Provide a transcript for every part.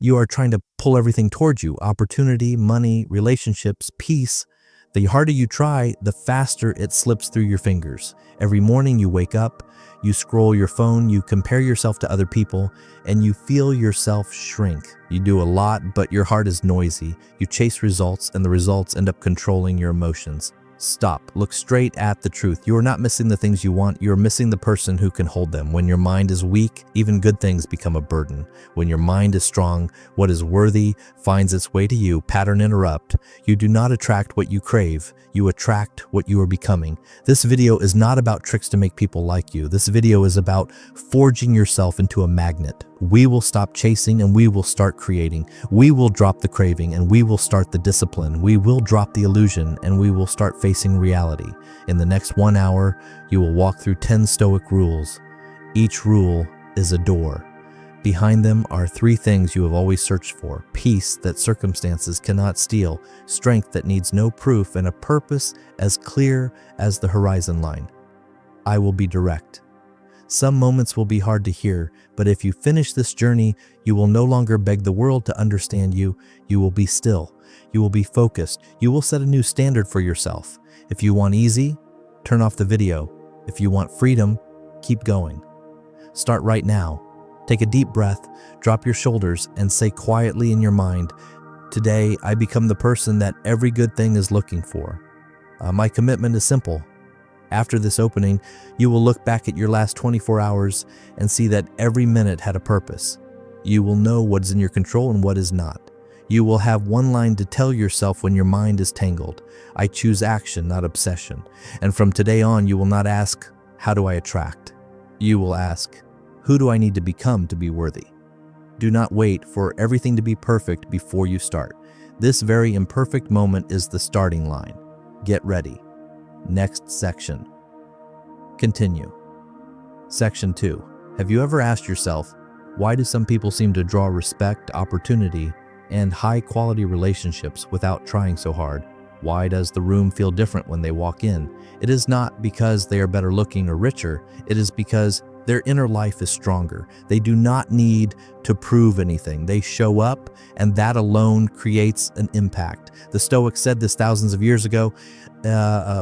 You are trying to pull everything towards you: opportunity, money, relationships, peace. The harder you try, the faster it slips through your fingers. Every morning you wake up, you scroll your phone, you compare yourself to other people, and you feel yourself shrink. You do a lot, but your heart is noisy. You chase results, and the results end up controlling your emotions. Stop. Look straight at the truth. You are not missing the things you want. You are missing the person who can hold them. When your mind is weak, even good things become a burden. When your mind is strong, what is worthy finds its way to you. Pattern interrupt. You do not attract what you crave. You attract what you are becoming. This video is not about tricks to make people like you. This video is about forging yourself into a magnet. We will stop chasing and we will start creating. We will drop the craving and we will start the discipline. We will drop the illusion and we will start facing reality. In the next 1 hour, you will walk through 10 Stoic rules. Each rule is a door. Behind them are 3 things you have always searched for: peace that circumstances cannot steal, strength that needs no proof, and a purpose as clear as the horizon line. I will be direct. Some moments will be hard to hear, but if you finish this journey, you will no longer beg the world to understand you. You will be still. You will be focused. You will set a new standard for yourself. If you want easy, turn off the video. If you want freedom, keep going. Start right now. Take a deep breath, drop your shoulders, and say quietly in your mind, "Today, I become the person that every good thing is looking for." My commitment is simple. After this opening, you will look back at your last 24 hours and see that every minute had a purpose. You will know what is in your control and what is not. You will have one line to tell yourself when your mind is tangled: "I choose action, not obsession." And from today on, you will not ask, "How do I attract?" You will ask, "Who do I need to become to be worthy?" Do not wait for everything to be perfect before you start. This very imperfect moment is the starting line. Get ready. Next section. Continue. Section 2. Have you ever asked yourself, why do some people seem to draw respect, opportunity, and high-quality relationships without trying so hard? Why does the room feel different when they walk in? It is not because they are better looking or richer. It is because their inner life is stronger. They do not need to prove anything. They show up, and that alone creates an impact. The Stoics said this thousands of years ago.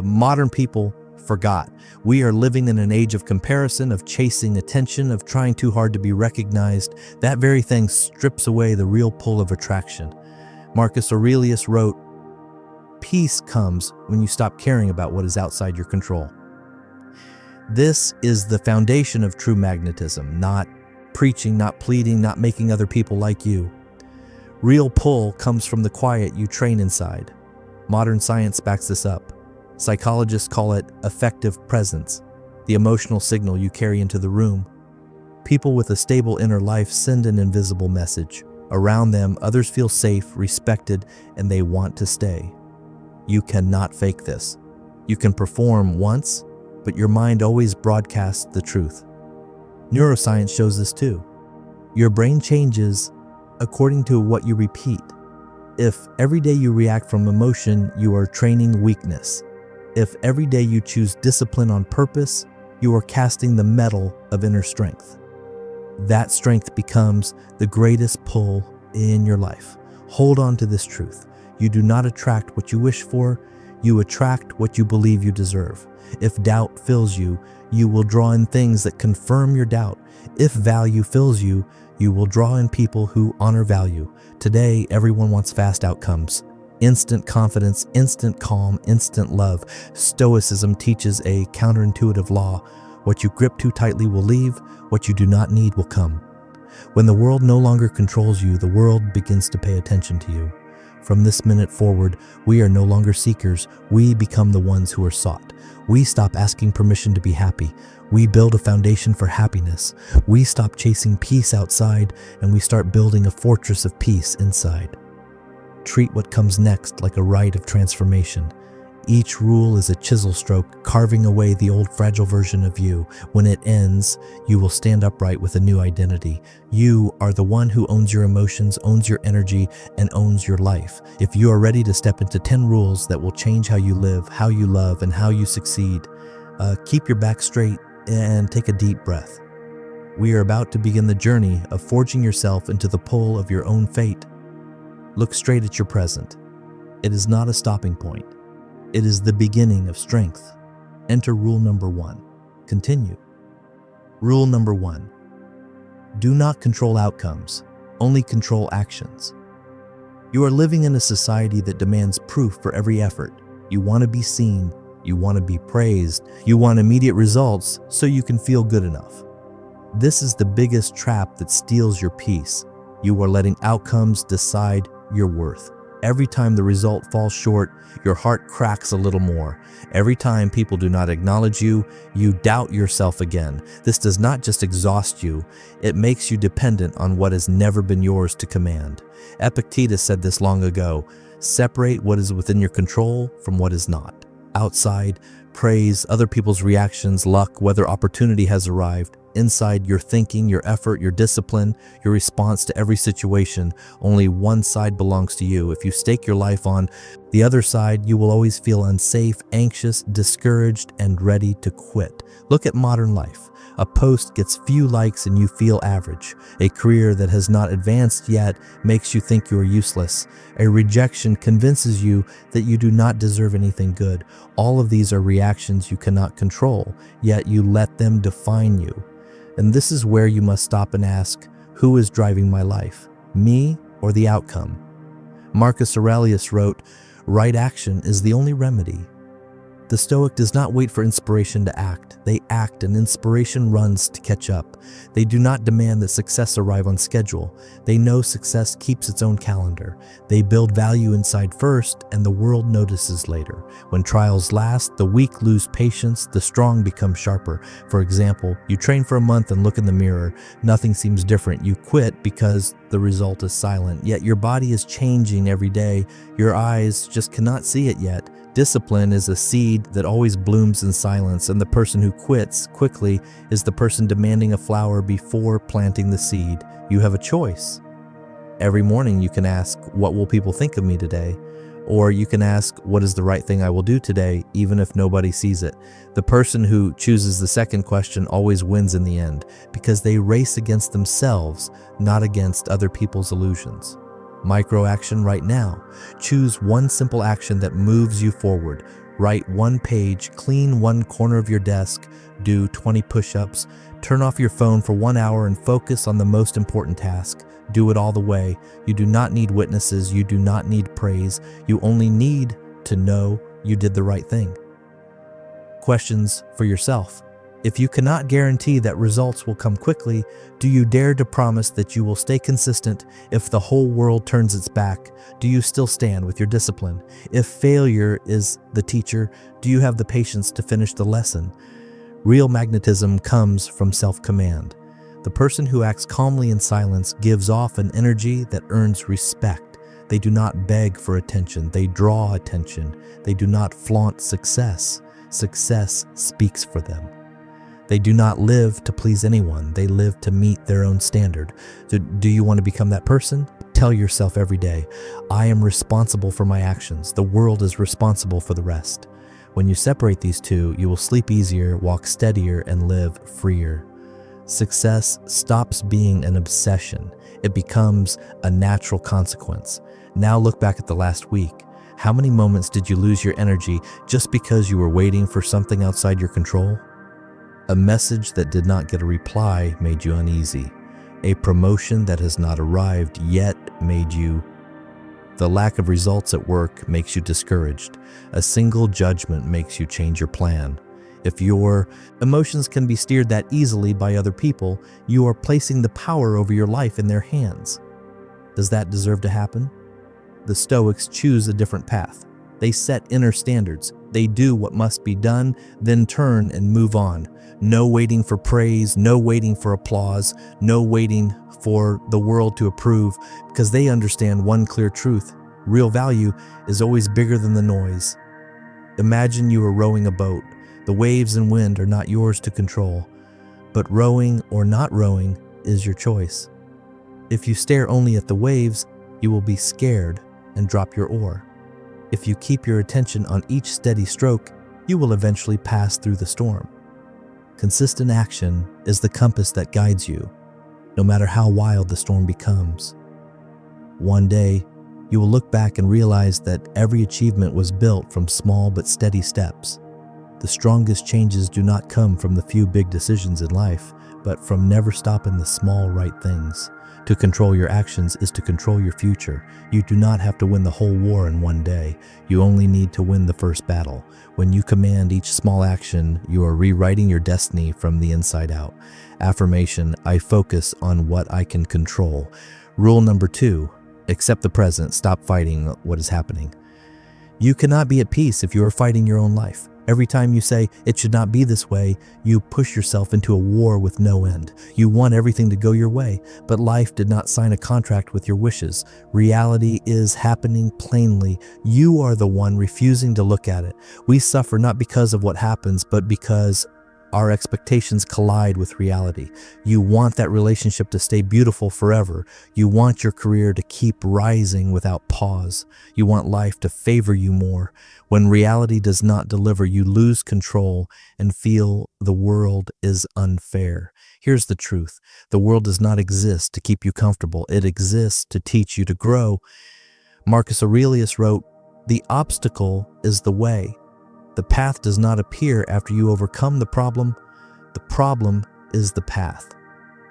Modern people forgot. We are living in an age of comparison, of chasing attention, of trying too hard to be recognized. That very thing strips away the real pull of attraction. Marcus Aurelius wrote, "Peace comes when you stop caring about what is outside your control." This is the foundation of true magnetism, not preaching, not pleading, not making other people like you. Real pull comes from the quiet you train inside. Modern science backs this up. Psychologists call it affective presence, the emotional signal you carry into the room. People with a stable inner life send an invisible message. Around them, others feel safe, respected, and they want to stay. You cannot fake this. You can perform once, but your mind always broadcasts the truth. Neuroscience shows this too. Your brain changes according to what you repeat. If every day you react from emotion, you are training weakness. If every day you choose discipline on purpose, you are casting the metal of inner strength. That strength becomes the greatest pull in your life. Hold on to this truth. You do not attract what you wish for, you attract what you believe you deserve. If doubt fills you, you will draw in things that confirm your doubt. If value fills you, you will draw in people who honor value. Today, everyone wants fast outcomes. Instant confidence, instant calm, instant love. Stoicism teaches a counterintuitive law. What you grip too tightly will leave, what you do not need will come. When the world no longer controls you, the world begins to pay attention to you. From this minute forward, we are no longer seekers. We become the ones who are sought. We stop asking permission to be happy. We build a foundation for happiness. We stop chasing peace outside, and we start building a fortress of peace inside. Treat what comes next like a rite of transformation. Each rule is a chisel stroke, carving away the old fragile version of you. When it ends, you will stand upright with a new identity. You are the one who owns your emotions, owns your energy, and owns your life. If you are ready to step into 10 rules that will change how you live, how you love, and how you succeed, keep your back straight and take a deep breath. We are about to begin the journey of forging yourself into the pull of your own fate. Look straight at your present. It is not a stopping point. It is the beginning of strength. Enter rule number 1. Continue. Rule number 1. Do not control outcomes, only control actions. You are living in a society that demands proof for every effort. You want to be seen, you want to be praised, you want immediate results so you can feel good enough. This is the biggest trap that steals your peace. You are letting outcomes decide your worth. Every time the result falls short, your heart cracks a little more. Every time people do not acknowledge you, you doubt yourself again. This does not just exhaust you, it makes you dependent on what has never been yours to command. Epictetus said this long ago: separate what is within your control from what is not. Outside, praise, other people's reactions, luck, whether opportunity has arrived. Inside, your thinking, your effort, your discipline, your response to every situation. Only one side belongs to you. If you stake your life on the other side, you will always feel unsafe, anxious, discouraged, and ready to quit. Look at modern life. A post gets few likes and you feel average. A career that has not advanced yet makes you think you are useless. A rejection convinces you that you do not deserve anything good. All of these are reactions you cannot control, yet you let them define you. And this is where you must stop and ask, who is driving my life, me or the outcome? Marcus Aurelius wrote, right action is the only remedy. The Stoic does not wait for inspiration to act. They act, and inspiration runs to catch up. They do not demand that success arrive on schedule. They know success keeps its own calendar. They build value inside first, and the world notices later. When trials last, the weak lose patience, the strong become sharper. For example, you train for a month and look in the mirror. Nothing seems different. You quit because the result is silent. Yet your body is changing every day. Your eyes just cannot see it yet. Discipline is a seed that always blooms in silence, and the person who quits quickly is the person demanding a flower before planting the seed. You have a choice. Every morning you can ask, what will people think of me today? Or you can ask, what is the right thing I will do today, even if nobody sees it? The person who chooses the second question always wins in the end, because they race against themselves, not against other people's illusions. Micro action right now. Choose one simple action that moves you forward. Write one page, clean one corner of your desk, do 20 push-ups, turn off your phone for 1 hour and focus on the most important task. Do it all the way. You do not need witnesses. You do not need praise. You only need to know you did the right thing. Questions for yourself. If you cannot guarantee that results will come quickly, do you dare to promise that you will stay consistent if the whole world turns its back? Do you still stand with your discipline? If failure is the teacher, do you have the patience to finish the lesson? Real magnetism comes from self-command. The person who acts calmly in silence gives off an energy that earns respect. They do not beg for attention. They draw attention. They do not flaunt success. Success speaks for them. They do not live to please anyone. They live to meet their own standard. So do you want to become that person? Tell yourself every day, I am responsible for my actions. The world is responsible for the rest. When you separate these two, you will sleep easier, walk steadier, and live freer. Success stops being an obsession. It becomes a natural consequence. Now look back at the last week. How many moments did you lose your energy just because you were waiting for something outside your control? A message that did not get a reply made you uneasy. A promotion that has not arrived yet made you. The lack of results at work makes you discouraged. A single judgment makes you change your plan. If your emotions can be steered that easily by other people, you are placing the power over your life in their hands. Does that deserve to happen? The Stoics choose a different path. They set inner standards. They do what must be done, then turn and move on. No waiting for praise, no waiting for applause, no waiting for the world to approve, because they understand one clear truth. Real value is always bigger than the noise. Imagine you are rowing a boat. The waves and wind are not yours to control, but rowing or not rowing is your choice. If you stare only at the waves, you will be scared and drop your oar. If you keep your attention on each steady stroke, you will eventually pass through the storm. Consistent action is the compass that guides you, no matter how wild the storm becomes. One day, you will look back and realize that every achievement was built from small but steady steps. The strongest changes do not come from the few big decisions in life, but from never stopping the small right things. To control your actions is to control your future. You do not have to win the whole war in one day. You only need to win the first battle. When you command each small action, you are rewriting your destiny from the inside out. Affirmation: I focus on what I can control. Rule number 2, accept the present. Stop fighting what is happening. You cannot be at peace if you are fighting your own life. Every time you say, it should not be this way, you push yourself into a war with no end. You want everything to go your way, but life did not sign a contract with your wishes. Reality is happening plainly. You are the one refusing to look at it. We suffer not because of what happens, but because our expectations collide with reality. You want that relationship to stay beautiful forever. You want your career to keep rising without pause. You want life to favor you more. When reality does not deliver, you lose control and feel the world is unfair. Here's the truth. The world does not exist to keep you comfortable. It exists to teach you to grow. Marcus Aurelius wrote, "The obstacle is the way. The path does not appear after you overcome the problem. The problem is the path."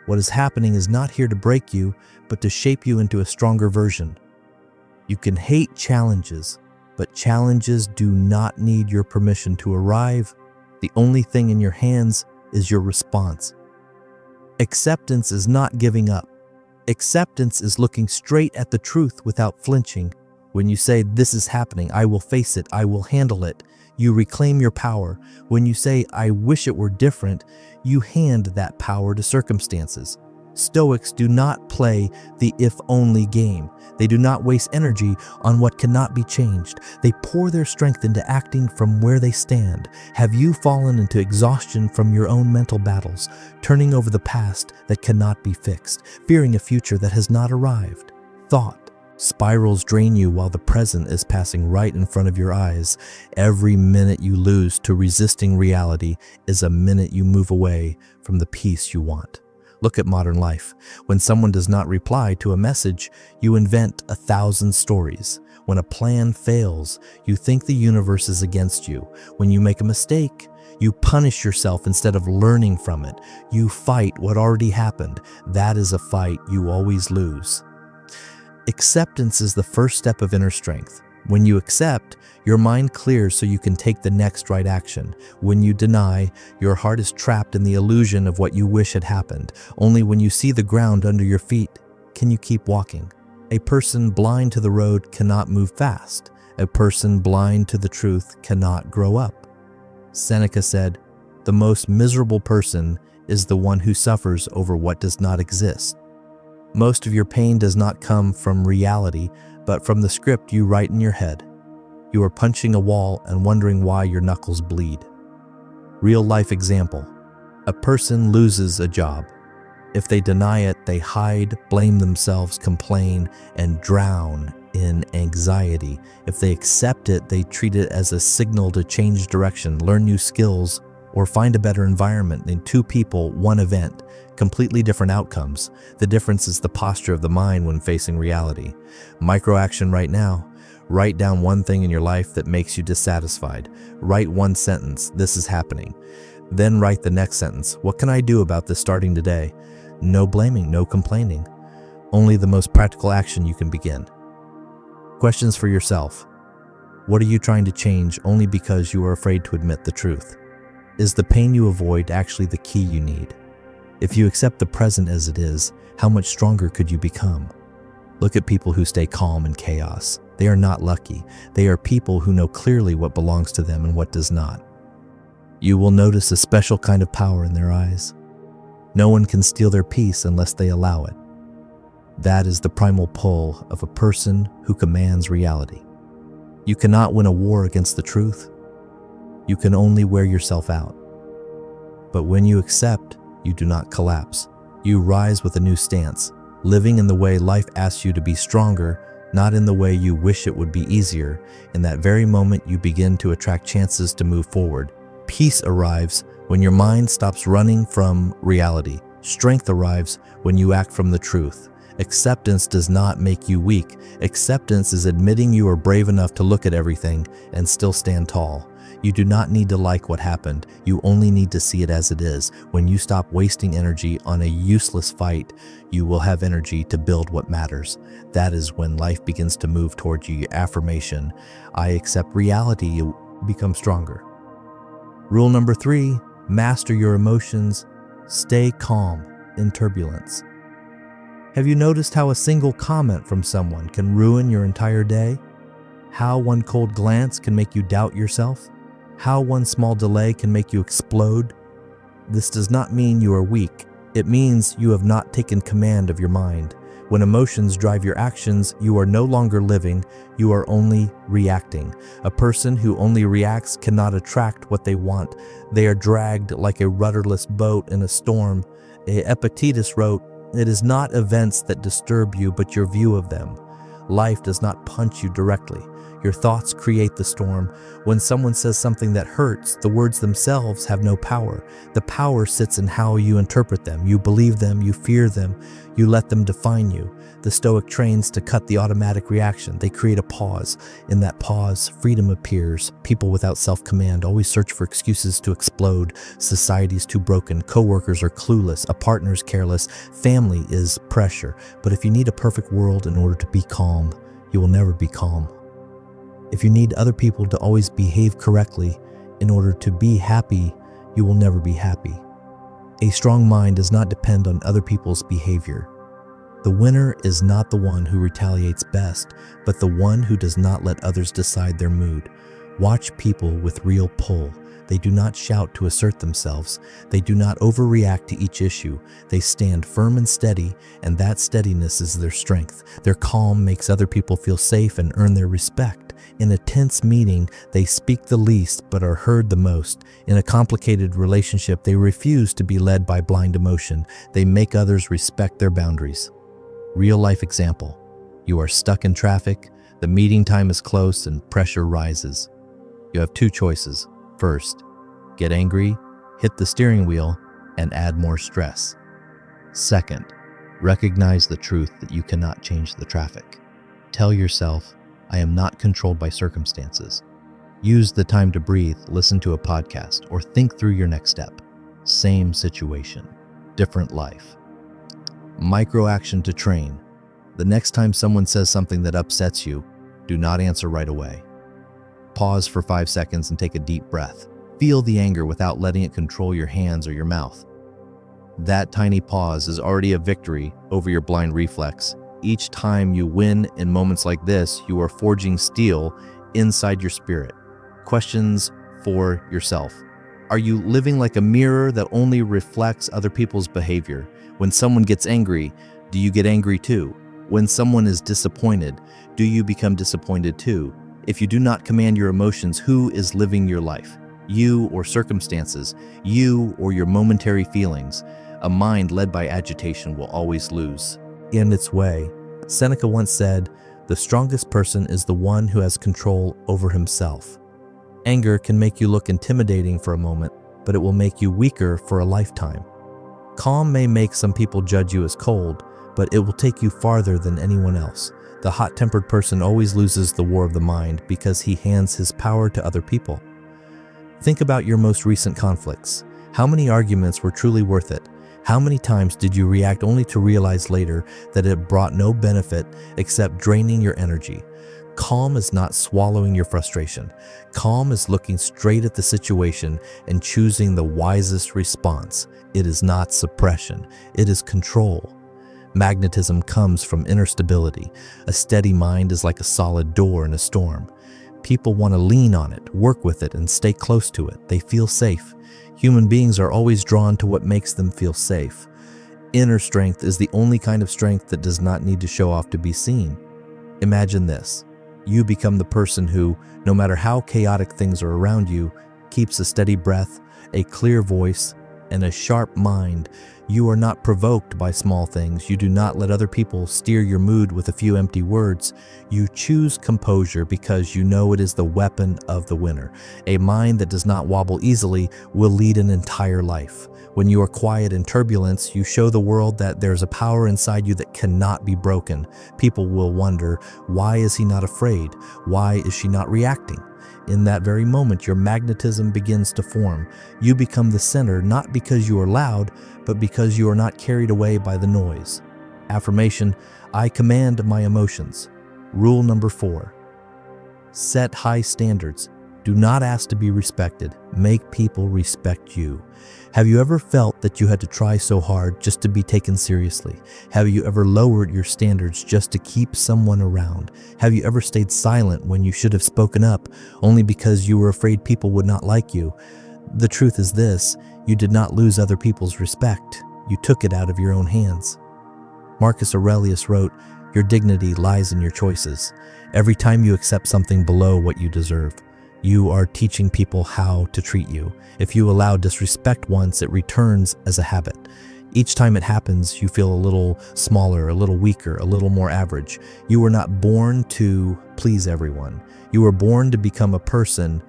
What is happening is not here to break you, but to shape you into a stronger version. You can hate challenges, but challenges do not need your permission to arrive. The only thing in your hands is your response. Acceptance is not giving up. Acceptance is looking straight at the truth without flinching. When you say, "This is happening, I will face it, I will handle it," you reclaim your power. When you say, "I wish it were different," you hand that power to circumstances. Stoics do not play the if-only game. They do not waste energy on what cannot be changed. They pour their strength into acting from where they stand. Have you fallen into exhaustion from your own mental battles, turning over the past that cannot be fixed, fearing a future that has not arrived? Thought spirals drain you while the present is passing right in front of your eyes. Every minute you lose to resisting reality is a minute you move away from the peace you want. Look at modern life. When someone does not reply to a message, you invent 1,000 stories. When a plan fails, you think the universe is against you. When you make a mistake, you punish yourself instead of learning from it. You fight what already happened. That is a fight you always lose. Acceptance is the first step of inner strength. When you accept, your mind clears so you can take the next right action. When you deny, your heart is trapped in the illusion of what you wish had happened. Only when you see the ground under your feet can you keep walking. A person blind to the road cannot move fast. A person blind to the truth cannot grow up. Seneca said, "The most miserable person is the one who suffers over what does not exist." Most of your pain does not come from reality, but from the script you write in your head. You are punching a wall and wondering why your knuckles bleed. Real life example. A person loses a job. If they deny it, they hide, blame themselves, complain, and drown in anxiety. If they accept it, they treat it as a signal to change direction, learn new skills, or find a better environment. In two people, one event, completely different outcomes. The difference is the posture of the mind when facing reality. Micro action right now. Write down one thing in your life that makes you dissatisfied. Write one sentence, "This is happening." Then write the next sentence, "What can I do about this starting today?" No blaming, no complaining. Only the most practical action you can begin. Questions for yourself. What are you trying to change only because you are afraid to admit the truth? Is the pain you avoid actually the key you need? If you accept the present as it is, how much stronger could you become? Look at people who stay calm in chaos. They are not lucky. They are people who know clearly what belongs to them and what does not. You will notice a special kind of power in their eyes. No one can steal their peace unless they allow it. That is the primal pull of a person who commands reality. You cannot win a war against the truth. You can only wear yourself out. But when you accept, you do not collapse. You rise with a new stance, living in the way life asks you to be stronger, not in the way you wish it would be easier. In that very moment, you begin to attract chances to move forward. Peace arrives When your mind stops running from reality, strength arrives when you act from the truth. Acceptance does not make you weak. Acceptance is admitting you are brave enough to look at everything and still stand tall. You do not need to like what happened. You only need to see it as it is. When you stop wasting energy on a useless fight, you will have energy to build what matters. That is when life begins to move toward you. Your affirmation, I accept reality, you become stronger. Rule number 3, master your emotions. Stay calm in turbulence. Have you noticed how a single comment from someone can ruin your entire day? How one cold glance can make you doubt yourself? How one small delay can make you explode? This does not mean you are weak. It means you have not taken command of your mind. When emotions drive your actions, you are no longer living, you are only reacting. A person who only reacts cannot attract what they want. They are dragged like a rudderless boat in a storm. Epictetus wrote, "It is not events that disturb you, but your view of them." Life does not punch you directly. Your thoughts create the storm. When someone says something that hurts, the words themselves have no power. The power sits in how you interpret them. You believe them, you fear them, you let them define you. The Stoic trains to cut the automatic reaction. They create a pause. In that pause, freedom appears. People without self-command always search for excuses to explode. Society is too broken. Coworkers are clueless. A partner's careless. Family is pressure. But if you need a perfect world in order to be calm, you will never be calm. If you need other people to always behave correctly in order to be happy, you will never be happy. A strong mind does not depend on other people's behavior. The winner is not the one who retaliates best, but the one who does not let others decide their mood. Watch people with real pull. They do not shout to assert themselves. They do not overreact to each issue. They stand firm and steady, and that steadiness is their strength. Their calm makes other people feel safe and earn their respect. In a tense meeting, they speak the least but are heard the most. In a complicated relationship, they refuse to be led by blind emotion. They make others respect their boundaries. Real life example. You are stuck in traffic, the meeting time is close, and pressure rises. You have 2 choices. First, get angry, hit the steering wheel, and add more stress. Second, recognize the truth that you cannot change the traffic. Tell yourself, I am not controlled by circumstances. Use the time to breathe, listen to a podcast, or think through your next step. Same situation, different life. Micro action to train. The next time someone says something that upsets you, do not answer right away. Pause for 5 seconds and take a deep breath. Feel the anger without letting it control your hands or your mouth. That tiny pause is already a victory over your blind reflex. Each time you win in moments like this, you are forging steel inside your spirit. Questions for yourself. Are you living like a mirror that only reflects other people's behavior? When someone gets angry, do you get angry too? When someone is disappointed, do you become disappointed too? If you do not command your emotions, who is living your life? You or circumstances? You or your momentary feelings? A mind led by agitation will always lose. In its way, Seneca once said, "The strongest person is the one who has control over himself." Anger can make you look intimidating for a moment, but it will make you weaker for a lifetime. Calm may make some people judge you as cold, but it will take you farther than anyone else. The hot-tempered person always loses the war of the mind because he hands his power to other people. Think about your most recent conflicts. How many arguments were truly worth it? How many times did you react only to realize later that it brought no benefit except draining your energy? Calm is not swallowing your frustration. Calm is looking straight at the situation and choosing the wisest response. It is not suppression, it is control. Magnetism comes from inner stability. A steady mind is like a solid door in a storm. People want to lean on it, work with it, and stay close to it. They feel safe. Human beings are always drawn to what makes them feel safe. Inner strength is the only kind of strength that does not need to show off to be seen. Imagine this. You become the person who, no matter how chaotic things are around you, keeps a steady breath, a clear voice, and a sharp mind. You are not provoked by small things. You do not let other people steer your mood with a few empty words. You choose composure because you know it is the weapon of the winner. A mind that does not wobble easily will lead an entire life. When you are quiet in turbulence, you show the world that there's a power inside you that cannot be broken. People will wonder, why is he not afraid? Why is she not reacting? In that very moment, your magnetism begins to form. You become the center not because you are loud, but because you are not carried away by the noise. Affirmation: I command my emotions. Rule number 4. Set high standards. Do not ask to be respected. Make people respect you. Have you ever felt that you had to try so hard just to be taken seriously? Have you ever lowered your standards just to keep someone around? Have you ever stayed silent when you should have spoken up only because you were afraid people would not like you? The truth is this: you did not lose other people's respect. You took it out of your own hands. Marcus Aurelius wrote, "Your dignity lies in your choices." Every time you accept something below what you deserve, you are teaching people how to treat you. If you allow disrespect once, it returns as a habit. Each time it happens, you feel a little smaller, a little weaker, a little more average. You were not born to please everyone. You were born to become a person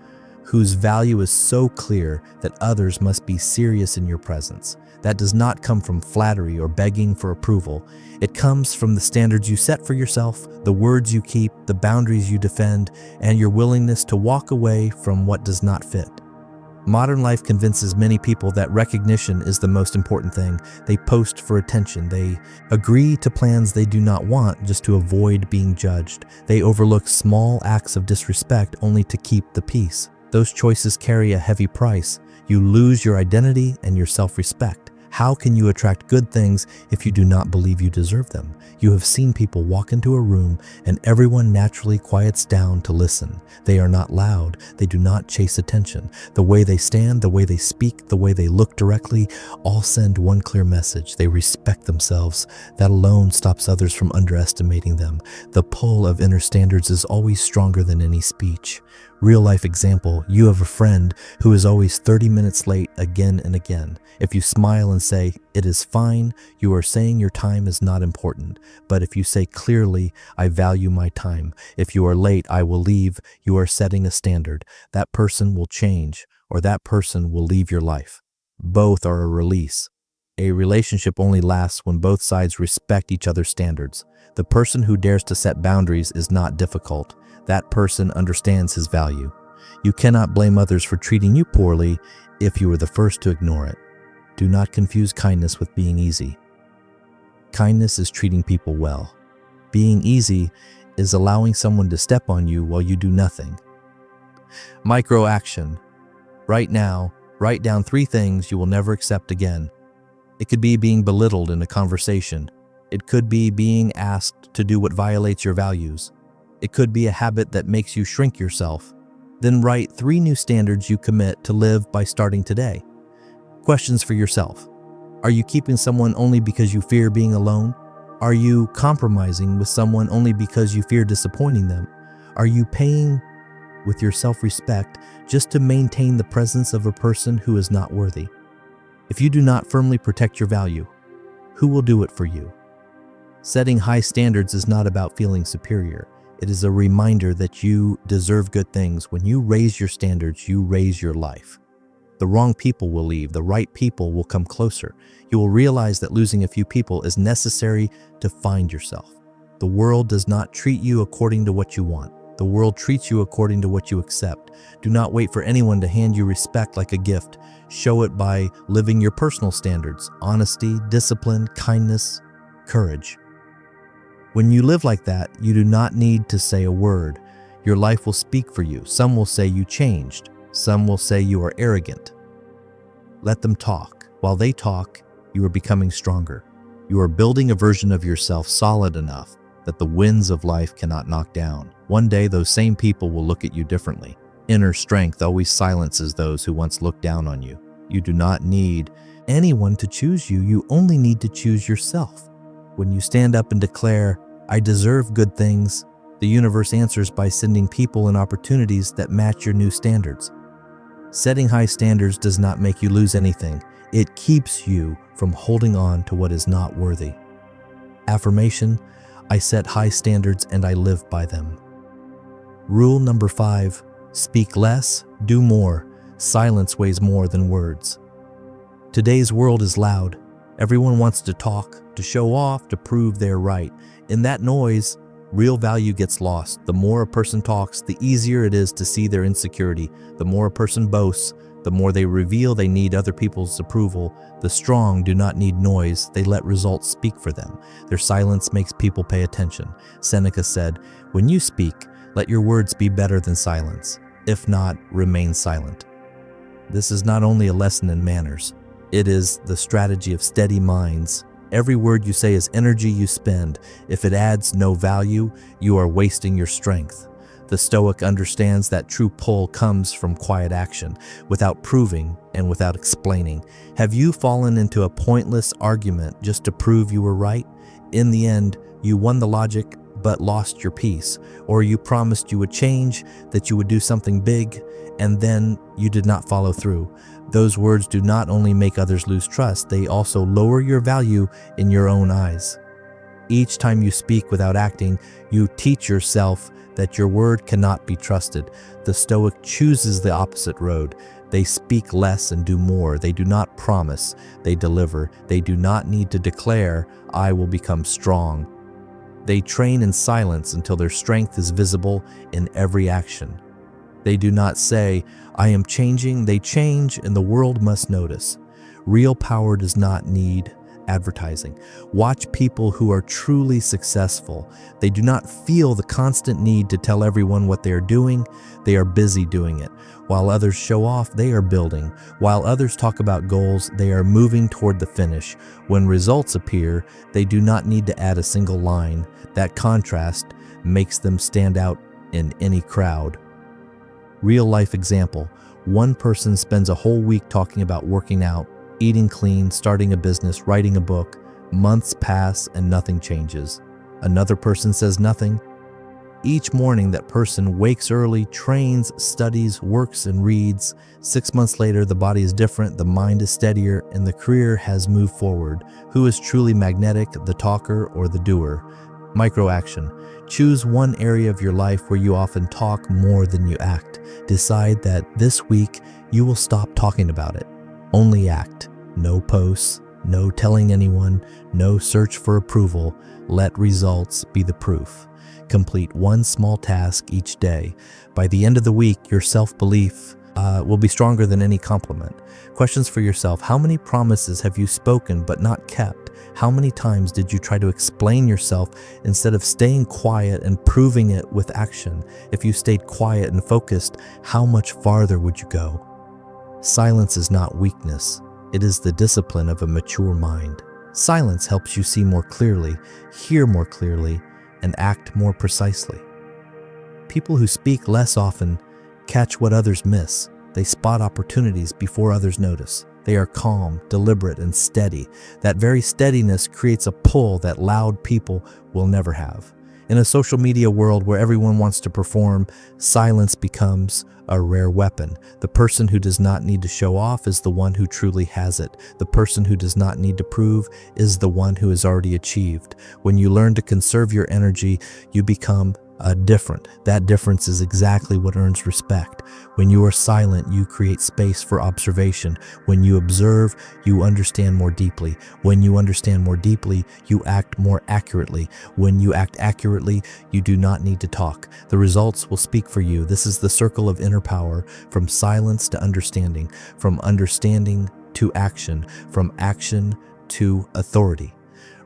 whose value is so clear that others must be serious in your presence. That does not come from flattery or begging for approval. It comes from the standards you set for yourself, the words you keep, the boundaries you defend, and your willingness to walk away from what does not fit. Modern life convinces many people that recognition is the most important thing. They post for attention. They agree to plans they do not want just to avoid being judged. They overlook small acts of disrespect only to keep the peace. Those choices carry a heavy price. You lose your identity and your self-respect. How can you attract good things if you do not believe you deserve them? You have seen people walk into a room and everyone naturally quiets down to listen. They are not loud. They do not chase attention. The way they stand, the way they speak, the way they look directly, all send one clear message. They respect themselves. That alone stops others from underestimating them. The pull of inner standards is always stronger than any speech. Real life example: you have a friend who is always 30 minutes late again and again. If you smile and say, "It is fine," you are saying your time is not important. But if you say clearly, "I value my time. If you are late, I will leave," you are setting a standard. That person will change, or that person will leave your life. Both are a release. A relationship only lasts when both sides respect each other's standards. The person who dares to set boundaries is not difficult. That person understands his value. You cannot blame others for treating you poorly if you were the first to ignore it. Do not confuse kindness with being easy. Kindness is treating people well. Being easy is allowing someone to step on you while you do nothing. Micro action. Right now, write down 3 things you will never accept again. It could be being belittled in a conversation. It could be being asked to do what violates your values. It could be a habit that makes you shrink yourself. Then write 3 new standards you commit to live by starting today. Questions for yourself. Are you keeping someone only because you fear being alone? Are you compromising with someone only because you fear disappointing them? Are you paying with your self-respect just to maintain the presence of a person who is not worthy? If you do not firmly protect your value, who will do it for you? Setting high standards is not about feeling superior. It is a reminder that you deserve good things. When you raise your standards, you raise your life. The wrong people will leave. The right people will come closer. You will realize that losing a few people is necessary to find yourself. The world does not treat you according to what you want. The world treats you according to what you accept. Do not wait for anyone to hand you respect like a gift. Show it by living your personal standards: honesty, discipline, kindness, courage. When you live like that, you do not need to say a word. Your life will speak for you. Some will say you changed. Some will say you are arrogant. Let them talk. While they talk, you are becoming stronger. You are building a version of yourself solid enough that the winds of life cannot knock down. One day, those same people will look at you differently. Inner strength always silences those who once looked down on you. You do not need anyone to choose you. You only need to choose yourself. When you stand up and declare, "I deserve good things," the universe answers by sending people and opportunities that match your new standards. Setting high standards does not make you lose anything. It keeps you from holding on to what is not worthy. Affirmation: I set high standards and I live by them. Rule number 5, speak less, do more. Silence weighs more than words. Today's world is loud. Everyone wants to talk, to show off, to prove they're right. In that noise, real value gets lost. The more a person talks, the easier it is to see their insecurity. The more a person boasts, the more they reveal they need other people's approval. The strong do not need noise, they let results speak for them. Their silence makes people pay attention. Seneca said, "When you speak, let your words be better than silence. If not, remain silent." This is not only a lesson in manners, it is the strategy of steady minds. Every word you say is energy you spend. If it adds no value, you are wasting your strength. The Stoic understands that true pull comes from quiet action, without proving and without explaining. Have you fallen into a pointless argument just to prove you were right? In the end, you won the logic but lost your peace. Or you promised you would change, that you would do something big, and then you did not follow through. Those words do not only make others lose trust, they also lower your value in your own eyes. Each time you speak without acting, you teach yourself that your word cannot be trusted. The Stoic chooses the opposite road. They speak less and do more. They do not promise, they deliver. They do not need to declare, "I will become strong." They train in silence until their strength is visible in every action. They do not say, "I am changing." They change, and the world must notice. Real power does not need advertising. Watch people who are truly successful. They do not feel the constant need to tell everyone what they are doing. They are busy doing it. While others show off, they are building. While others talk about goals, they are moving toward the finish. When results appear, they do not need to add a single line. That contrast makes them stand out in any crowd. Real life example: one person spends a whole week talking about working out, eating clean, starting a business, writing a book. Months pass and nothing changes. Another person says nothing. Each morning that person wakes early, trains, studies, works, and reads. 6 months later, the body is different, the mind is steadier, and the career has moved forward. Who is truly magnetic, the talker or the doer? Microaction. Choose one area of your life where you often talk more than you act. Decide that this week you will stop talking about it. Only act. No posts, no telling anyone, no search for approval. Let results be the proof. Complete one small task each day. By the end of the week, your self-belief will be stronger than any compliment. Questions for yourself: how many promises have you spoken but not kept? How many times did you try to explain yourself instead of staying quiet and proving it with action? If you stayed quiet and focused, how much farther would you go? Silence is not weakness. It is the discipline of a mature mind. Silence helps you see more clearly, hear more clearly, and act more precisely. People who speak less often catch what others miss. They spot opportunities before others notice. They are calm, deliberate, and steady. That very steadiness creates a pull that loud people will never have. In a social media world where everyone wants to perform, silence becomes a rare weapon. The person who does not need to show off is the one who truly has it. The person who does not need to prove is the one who has already achieved. When you learn to conserve your energy, you become different. That difference is exactly what earns respect. When you are silent, you create space for observation. When you observe, you understand more deeply. When you understand more deeply, you act more accurately. When you act accurately, you do not need to talk. The results will speak for you. This is the circle of inner power, from silence to understanding, from understanding to action, from action to authority.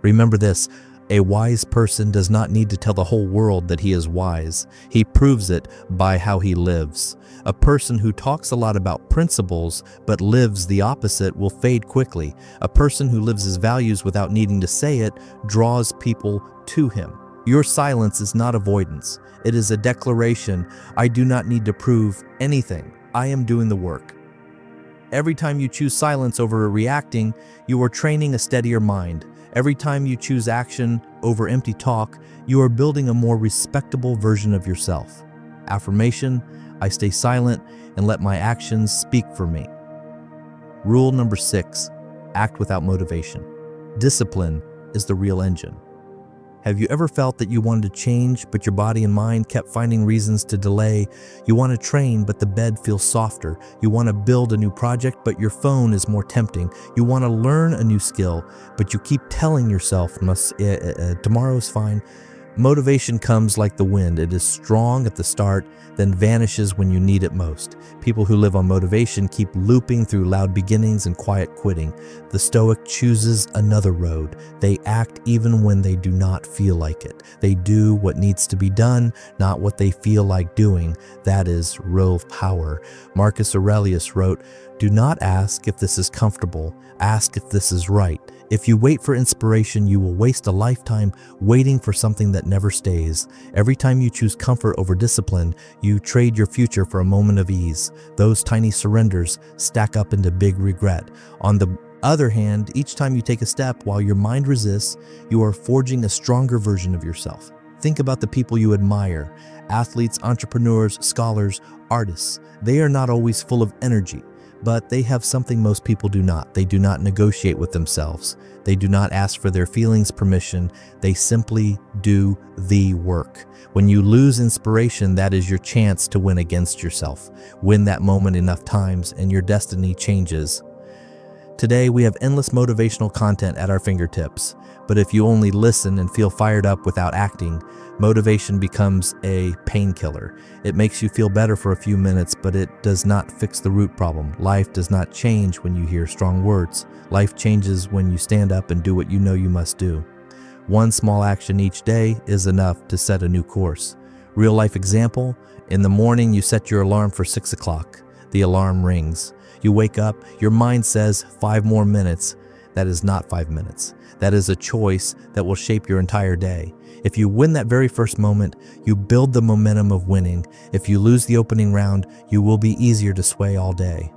Remember this: a wise person does not need to tell the whole world that he is wise. He proves it by how he lives. A person who talks a lot about principles but lives the opposite will fade quickly. A person who lives his values without needing to say it draws people to him. Your silence is not avoidance. It is a declaration: I do not need to prove anything. I am doing the work. Every time you choose silence over reacting, you are training a steadier mind. Every time you choose action over empty talk, you are building a more respectable version of yourself. Affirmation, I stay silent and let my actions speak for me. Rule number 6, act without motivation. Discipline is the real engine. Have you ever felt that you wanted to change, but your body and mind kept finding reasons to delay? You want to train, but the bed feels softer. You want to build a new project, but your phone is more tempting. You want to learn a new skill, but you keep telling yourself, tomorrow's fine. Motivation comes like the wind. It is strong at the start, then vanishes when you need it most. People who live on motivation keep looping through loud beginnings and quiet quitting. The Stoic chooses another road. They act even when they do not feel like it. They do what needs to be done, not what they feel like doing. That is real power. Marcus Aurelius wrote, "Do not ask if this is comfortable. Ask if this is right." If you wait for inspiration, you will waste a lifetime waiting for something that never stays. Every time you choose comfort over discipline, you trade your future for a moment of ease. Those tiny surrenders stack up into big regret. On the other hand, each time you take a step while your mind resists, you are forging a stronger version of yourself. Think about the people you admire: athletes, entrepreneurs, scholars, artists. They are not always full of energy, but they have something most people do not. They do not negotiate with themselves. They do not ask for their feelings permission. They simply do the work. When you lose inspiration, that is your chance to win against yourself. Win that moment enough times and your destiny changes. Today, we have endless motivational content at our fingertips, but if you only listen and feel fired up without acting, motivation becomes a painkiller. It makes you feel better for a few minutes, but it does not fix the root problem. Life does not change when you hear strong words. Life changes when you stand up and do what you know you must do. One small action each day is enough to set a new course. Real life example: in the morning you set your alarm for 6 o'clock. The alarm rings. You wake up, your mind says 5 more minutes. That is not 5 minutes. That is a choice that will shape your entire day. If you win that very first moment, you build the momentum of winning. If you lose the opening round, you will be easier to sway all day.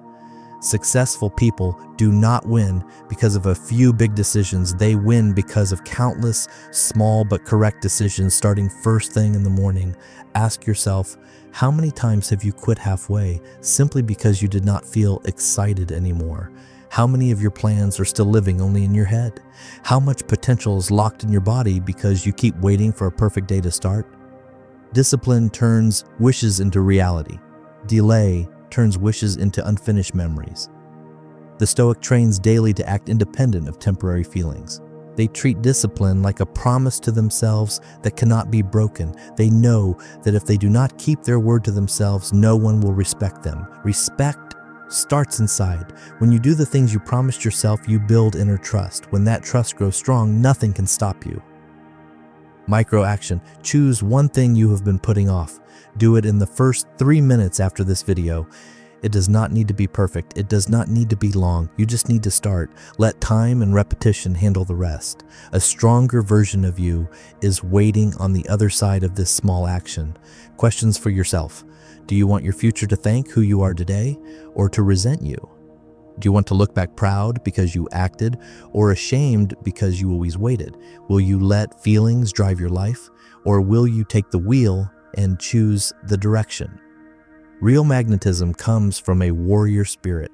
Successful people do not win because of a few big decisions. They win because of countless small but correct decisions starting first thing in the morning. Ask yourself, how many times have you quit halfway simply because you did not feel excited anymore? How many of your plans are still living only in your head? How much potential is locked in your body because you keep waiting for a perfect day to start? Discipline turns wishes into reality. Delay turns wishes into unfinished memories. The Stoic trains daily to act independent of temporary feelings. They treat discipline like a promise to themselves that cannot be broken. They know that if they do not keep their word to themselves, no one will respect them. Respect starts inside. When you do the things you promised yourself, you build inner trust. When that trust grows strong, nothing can stop you. Micro action. Choose one thing you have been putting off. Do it in the first 3 minutes after this video. It does not need to be perfect. It does not need to be long. You just need to start. Let time and repetition handle the rest. A stronger version of you is waiting on the other side of this small action. Questions for yourself. Do you want your future to thank who you are today, or to resent you? Do you want to look back proud because you acted, or ashamed because you always waited? Will you let feelings drive your life, or will you take the wheel and choose the direction? Real magnetism comes from a warrior spirit.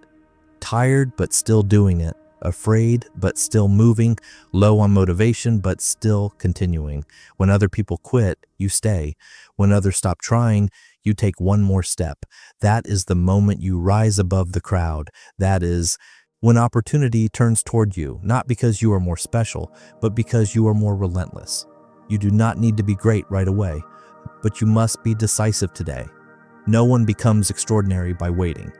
Tired but still doing it. Afraid but still moving. Low on motivation but still continuing. When other people quit, you stay. When others stop trying, you take one more step. That is the moment you rise above the crowd. That is when opportunity turns toward you, not because you are more special, but because you are more relentless. You do not need to be great right away, but you must be decisive today. No one becomes extraordinary by waiting.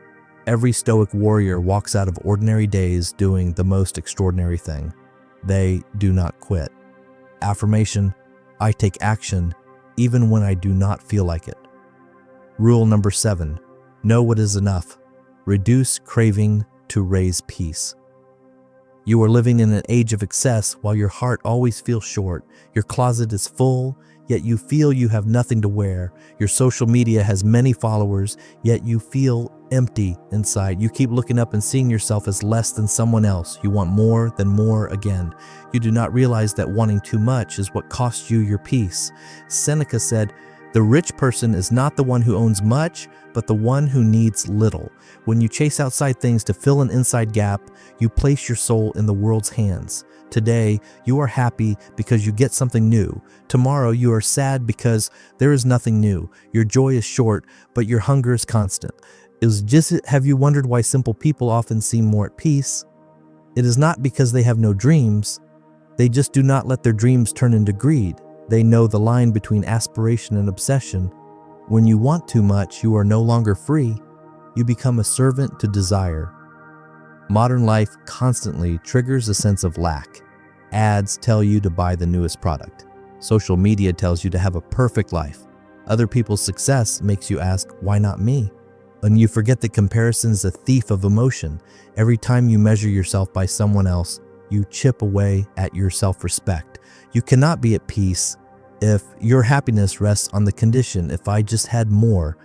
Every Stoic warrior walks out of ordinary days doing the most extraordinary thing. They do not quit. Affirmation: I take action even when I do not feel like it. Rule number 7, know what is enough. Reduce craving to raise peace. You are living in an age of excess while your heart always feels short. Your closet is full, yet you feel you have nothing to wear. Your social media has many followers, yet you feel empty inside. You keep looking up and seeing yourself as less than someone else. You want more than more again. You do not realize that wanting too much is what costs you your peace. Seneca said, The rich person is not the one who owns much, but the one who needs little. When you chase outside things to fill an inside gap, you place your soul in the world's hands. Today, you are happy because you get something new. Tomorrow, you are sad because there is nothing new. Your joy is short, but your hunger is constant. Have you wondered why simple people often seem more at peace? It is not because they have no dreams. They just do not let their dreams turn into greed. They know the line between aspiration and obsession. When you want too much, you are no longer free. You become a servant to desire. Modern life constantly triggers a sense of lack. Ads tell you to buy the newest product. Social media tells you to have a perfect life. Other people's success makes you ask, why not me? And you forget that comparison is a thief of emotion. Every time you measure yourself by someone else, you chip away at your self-respect. You cannot be at peace if your happiness rests on the condition, if I just had more,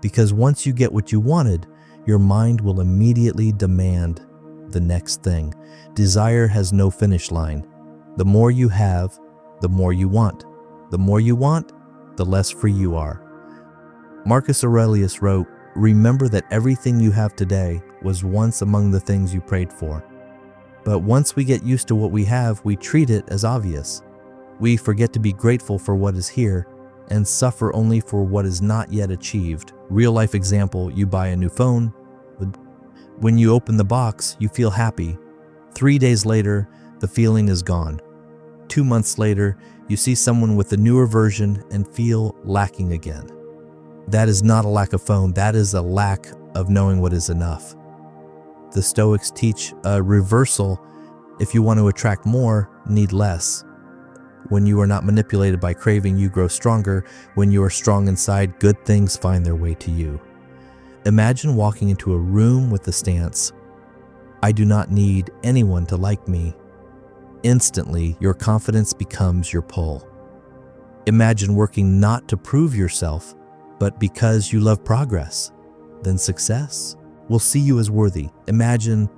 because once you get what you wanted, your mind will immediately demand the next thing. Desire has no finish line. The more you have, the more you want. The more you want, the less free you are. Marcus Aurelius wrote, "Remember that everything you have today was once among the things you prayed for." But once we get used to what we have, we treat it as obvious. We forget to be grateful for what is here and suffer only for what is not yet achieved. Real life example, you buy a new phone. When you open the box, you feel happy. 3 days later, the feeling is gone. 2 months later, you see someone with a newer version and feel lacking again. That is not a lack of phone, that is a lack of knowing what is enough. The Stoics teach a reversal. If you want to attract more, need less. When you are not manipulated by craving, you grow stronger. When you are strong inside, good things find their way to you. Imagine walking into a room with the stance, I do not need anyone to like me. Instantly, your confidence becomes your pull. Imagine working not to prove yourself, but because you love progress. Then success will see you as worthy. Imagine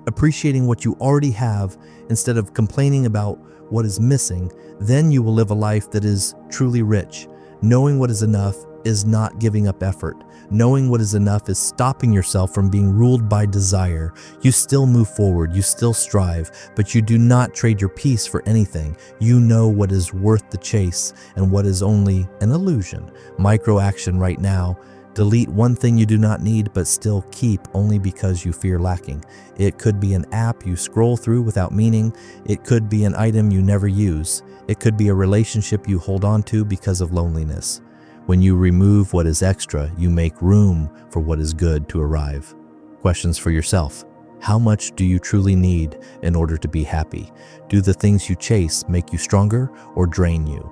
appreciating what you already have instead of complaining about what is missing. Then you will live a life that is truly rich. Knowing what is enough is not giving up effort. Knowing what is enough is stopping yourself from being ruled by desire. You still move forward, you still strive, but you do not trade your peace for anything. You know what is worth the chase and what is only an illusion. Micro action right now. Delete one thing you do not need but still keep only because you fear lacking. It could be an app you scroll through without meaning. It could be an item you never use. It could be a relationship you hold on to because of loneliness. When you remove what is extra, you make room for what is good to arrive. Questions for yourself. How much do you truly need in order to be happy? Do the things you chase make you stronger or drain you?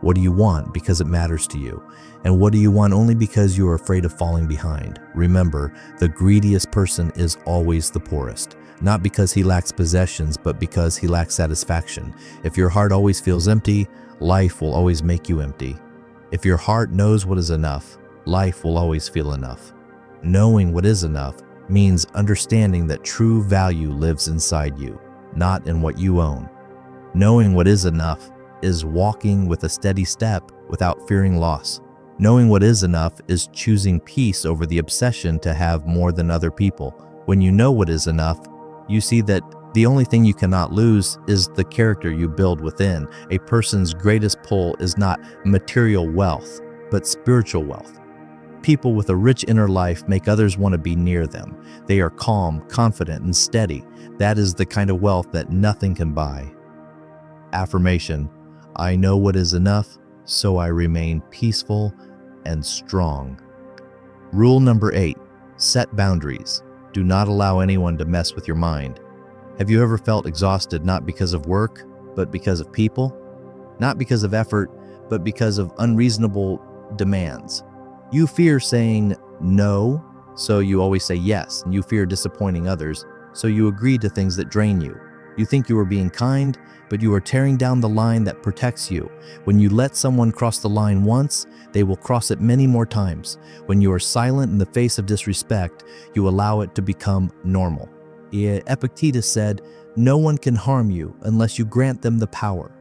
What do you want because it matters to you? And what do you want only because you are afraid of falling behind? Remember, the greediest person is always the poorest. Not because he lacks possessions, but because he lacks satisfaction. If your heart always feels empty, life will always make you empty. If your heart knows what is enough, life will always feel enough. Knowing what is enough means understanding that true value lives inside you, not in what you own. Knowing what is enough is walking with a steady step without fearing loss. Knowing what is enough is choosing peace over the obsession to have more than other people. When you know what is enough, you see that the only thing you cannot lose is the character you build within. A person's greatest pull is not material wealth, but spiritual wealth. People with a rich inner life make others want to be near them. They are calm, confident, and steady. That is the kind of wealth that nothing can buy. Affirmation: I know what is enough, so I remain peaceful and strong. Rule number 8, set boundaries. Do not allow anyone to mess with your mind. Have you ever felt exhausted not because of work, but because of people? Not because of effort, but because of unreasonable demands. You fear saying no, so you always say yes, and you fear disappointing others, so you agree to things that drain you. You think you are being kind, but you are tearing down the line that protects you. When you let someone cross the line once, they will cross it many more times. When you are silent in the face of disrespect, you allow it to become normal. Epictetus said, "No one can harm you unless you grant them the power."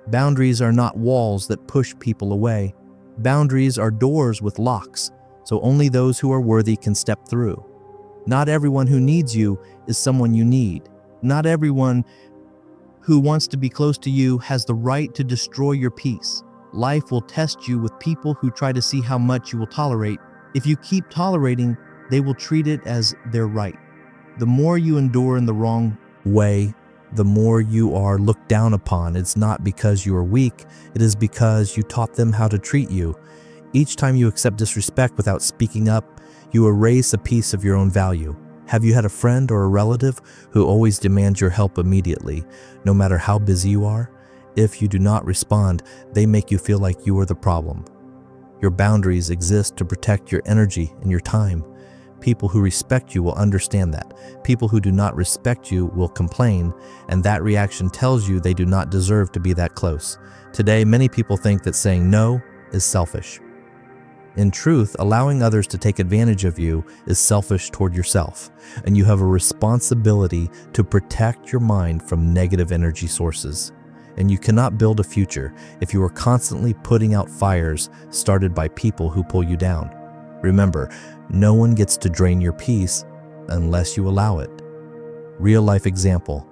Boundaries are not walls that push people away. Boundaries are doors with locks, so only those who are worthy can step through. Not everyone who needs you is someone you need. Not everyone who wants to be close to you has the right to destroy your peace. Life will test you with people who try to see how much you will tolerate. If you keep tolerating, they will treat it as their right. The more you endure in the wrong way, the more you are looked down upon. It's not because you are weak, it is because you taught them how to treat you. Each time you accept disrespect without speaking up, you erase a piece of your own value. Have you had a friend or a relative who always demands your help immediately, no matter how busy you are? If you do not respond, they make you feel like you are the problem. Your boundaries exist to protect your energy and your time. People who respect you will understand that. People who do not respect you will complain, and that reaction tells you they do not deserve to be that close. Today, many people think that saying no is selfish. In truth, allowing others to take advantage of you is selfish toward yourself, and you have a responsibility to protect your mind from negative energy sources. And you cannot build a future if you are constantly putting out fires started by people who pull you down. Remember, no one gets to drain your peace unless you allow it. Real life example: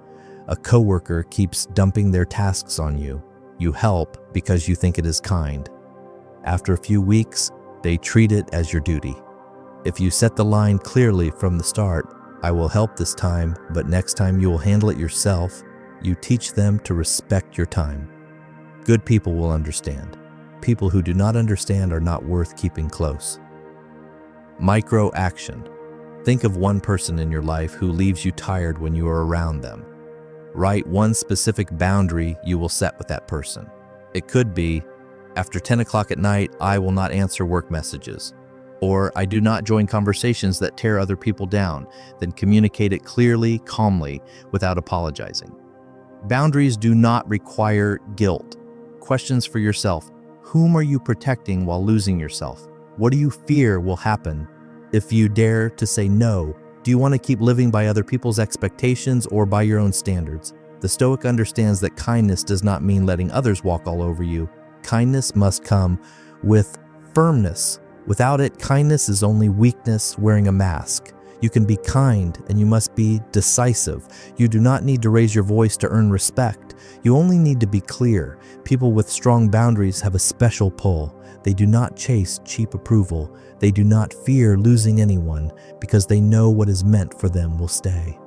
a coworker keeps dumping their tasks on you. You help because you think it is kind. After a few weeks, they treat it as your duty. If you set the line clearly from the start, I will help this time, but next time you will handle it yourself, you teach them to respect your time. Good people will understand. People who do not understand are not worth keeping close. Micro action. Think of one person in your life who leaves you tired when you are around them. Write one specific boundary you will set with that person. It could be, after 10 o'clock at night, I will not answer work messages. Or, I do not join conversations that tear other people down. Then communicate it clearly, calmly, without apologizing. Boundaries do not require guilt. Questions for yourself: whom are you protecting while losing yourself? What do you fear will happen if you dare to say no? Do you want to keep living by other people's expectations or by your own standards? The Stoic understands that kindness does not mean letting others walk all over you. Kindness must come with firmness. Without it, kindness is only weakness wearing a mask. You can be kind, and you must be decisive. You do not need to raise your voice to earn respect. You only need to be clear. People with strong boundaries have a special pull. They do not chase cheap approval. They do not fear losing anyone because they know what is meant for them will stay.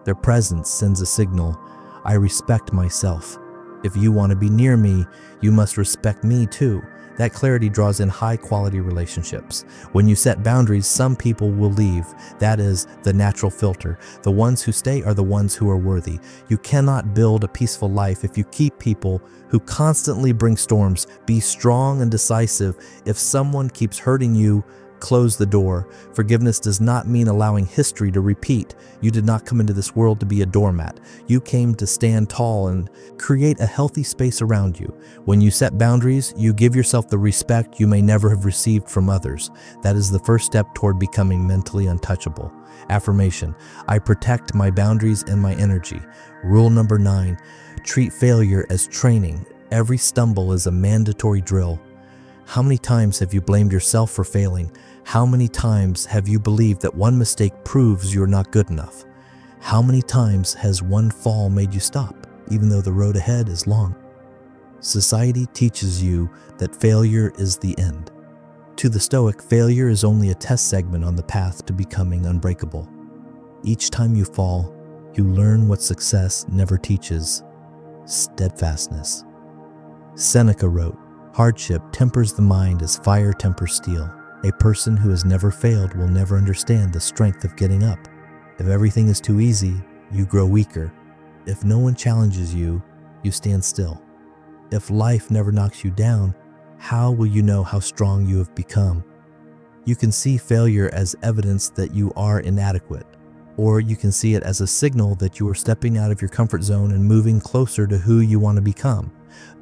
Their presence sends a signal: I respect myself. If you want to be near me, you must respect me too. That clarity draws in high-quality relationships. When you set boundaries, some people will leave. That is the natural filter. The ones who stay are the ones who are worthy. You cannot build a peaceful life if you keep people who constantly bring storms. Be strong and decisive. If someone keeps hurting you, close the door. Forgiveness does not mean allowing history to repeat. You did not come into this world to be a doormat. You came to stand tall and create a healthy space around you. When you set boundaries, you give yourself the respect you may never have received from others. That is the first step toward becoming mentally untouchable. Affirmation: I protect my boundaries and my energy. Rule number 9, treat failure as training. Every stumble is a mandatory drill. How many times have you blamed yourself for failing? How many times have you believed that one mistake proves you're not good enough? How many times has one fall made you stop, even though the road ahead is long? Society teaches you that failure is the end. To the Stoic, failure is only a test segment on the path to becoming unbreakable. Each time you fall, you learn what success never teaches: steadfastness. Seneca wrote, hardship tempers the mind as fire tempers steel. A person who has never failed will never understand the strength of getting up. If everything is too easy, you grow weaker. If no one challenges you, you stand still. If life never knocks you down, how will you know how strong you have become? You can see failure as evidence that you are inadequate, or you can see it as a signal that you are stepping out of your comfort zone and moving closer to who you want to become.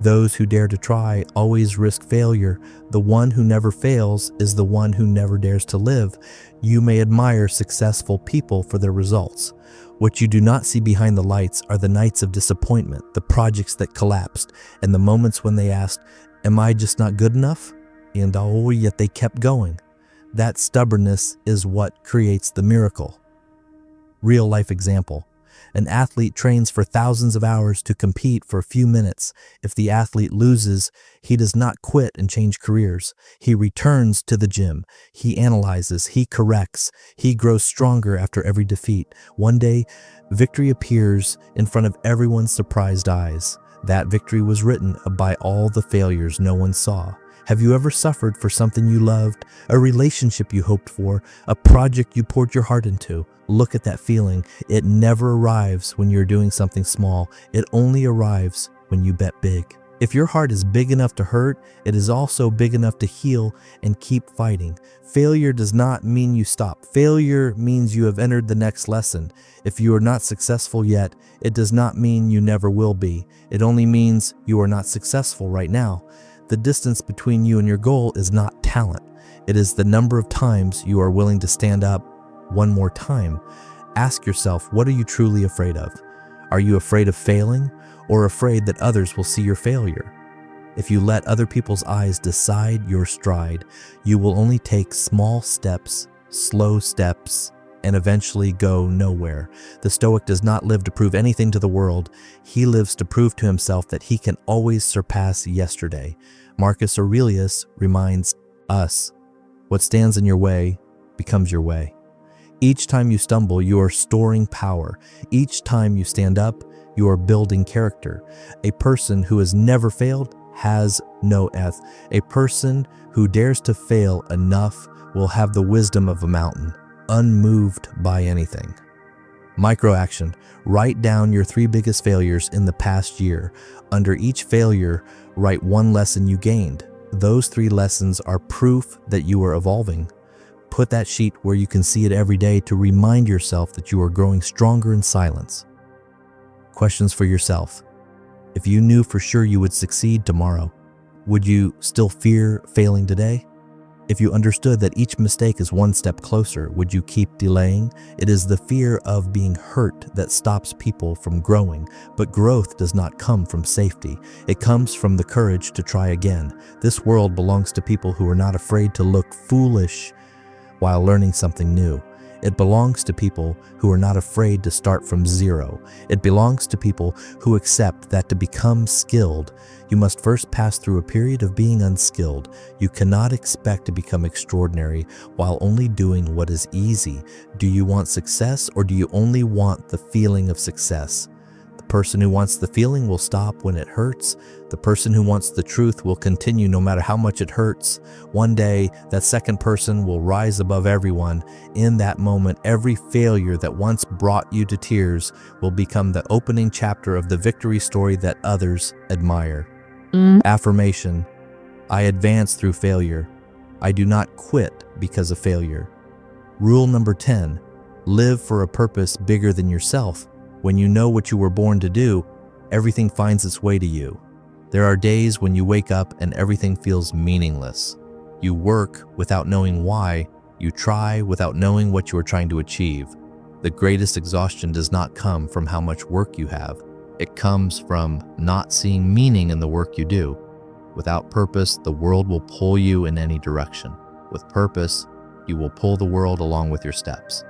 Those who dare to try always risk failure. The one who never fails is the one who never dares to live. You may admire successful people for their results. What you do not see behind the lights are the nights of disappointment, the projects that collapsed, and the moments when they asked, am I just not good enough? yet they kept going. That stubbornness is what creates the miracle. Real life example. An athlete trains for thousands of hours to compete for a few minutes. If the athlete loses, he does not quit and change careers. He returns to the gym. He analyzes. He corrects. He grows stronger after every defeat. One day, victory appears in front of everyone's surprised eyes. That victory was written by all the failures no one saw. Have you ever suffered for something you loved, a relationship you hoped for, a project you poured your heart into? Look at that feeling. It never arrives when you're doing something small. It only arrives when you bet big. If your heart is big enough to hurt, it is also big enough to heal and keep fighting. Failure does not mean you stop. Failure means you have entered the next lesson. If you are not successful yet, it does not mean you never will be. It only means you are not successful right now. The distance between you and your goal is not talent. It is the number of times you are willing to stand up one more time. Ask yourself, what are you truly afraid of? Are you afraid of failing or afraid that others will see your failure? If you let other people's eyes decide your stride, you will only take small steps, slow steps, and eventually go nowhere. The Stoic does not live to prove anything to the world. He lives to prove to himself that he can always surpass yesterday. Marcus Aurelius reminds us, what stands in your way becomes your way. Each time you stumble, you are storing power. Each time you stand up, you are building character. A person who has never failed has no eth. A person who dares to fail enough will have the wisdom of a mountain, unmoved by anything. Microaction. Write down your 3 biggest failures in the past year. Under each failure, write one lesson you gained. Those 3 lessons are proof that you are evolving. Put that sheet where you can see it every day to remind yourself that you are growing stronger in silence. Questions for yourself. If you knew for sure you would succeed tomorrow, would you still fear failing today? If you understood that each mistake is one step closer, would you keep delaying? It is the fear of being hurt that stops people from growing, but growth does not come from safety. It comes from the courage to try again. This world belongs to people who are not afraid to look foolish while learning something new. It belongs to people who are not afraid to start from zero. It belongs to people who accept that to become skilled, you must first pass through a period of being unskilled. You cannot expect to become extraordinary while only doing what is easy. Do you want success, or do you only want the feeling of success? The person who wants the feeling will stop when it hurts. The person who wants the truth will continue no matter how much it hurts. One day, that second person will rise above everyone. In that moment, every failure that once brought you to tears will become the opening chapter of the victory story that others admire. Affirmation. I advance through failure. I do not quit because of failure. Rule number 10. Live for a purpose bigger than yourself. When you know what you were born to do, everything finds its way to you. There are days when you wake up and everything feels meaningless. You work without knowing why. You try without knowing what you are trying to achieve. The greatest exhaustion does not come from how much work you have. It comes from not seeing meaning in the work you do. Without purpose, the world will pull you in any direction. With purpose, you will pull the world along with your steps.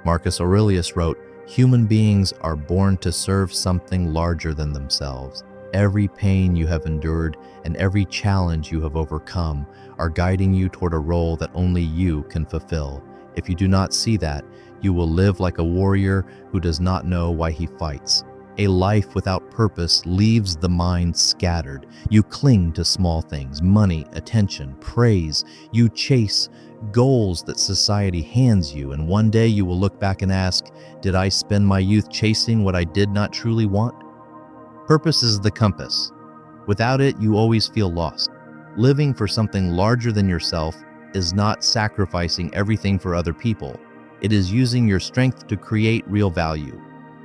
Marcus Aurelius wrote, "Human beings are born to serve something larger than themselves. Every pain you have endured and every challenge you have overcome are guiding you toward a role that only you can fulfill. If you do not see that, you will live like a warrior who does not know why he fights. A life without purpose leaves the mind scattered. You cling to small things, money, attention, praise. You chase goals that society hands you, and one day you will look back and ask, did I spend my youth chasing what I did not truly want? Purpose is the compass. Without it, you always feel lost. Living for something larger than yourself is not sacrificing everything for other people. It is using your strength to create real value.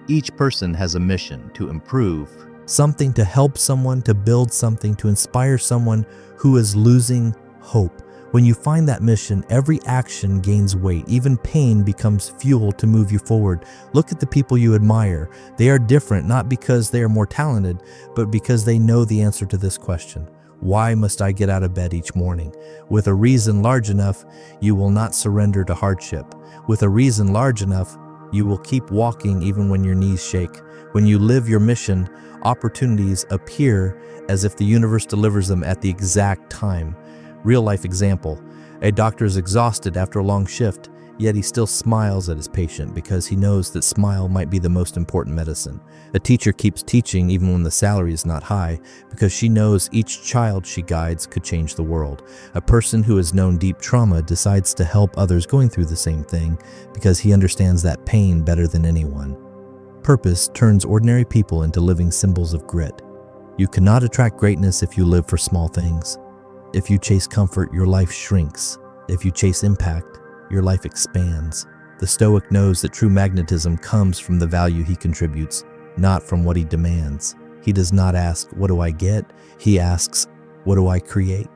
Each person has a mission to improve, something to help someone, to build something, to inspire someone who is losing hope. When you find that mission, every action gains weight. Even pain becomes fuel to move you forward. Look at the people you admire. They are different, not because they are more talented, but because they know the answer to this question. Why must I get out of bed each morning? With a reason large enough, you will not surrender to hardship. With a reason large enough, you will keep walking even when your knees shake. When you live your mission, opportunities appear as if the universe delivers them at the exact time. Real life example. A doctor is exhausted after a long shift, yet he still smiles at his patient because he knows that smile might be the most important medicine. A teacher keeps teaching even when the salary is not high because she knows each child she guides could change the world. A person who has known deep trauma decides to help others going through the same thing because he understands that pain better than anyone. Purpose turns ordinary people into living symbols of grit. You cannot attract greatness if you live for small things. If you chase comfort, your life shrinks. If you chase impact, your life expands. The Stoic knows that true magnetism comes from the value he contributes, not from what he demands. He does not ask, "What do I get?" He asks, "What do I create?"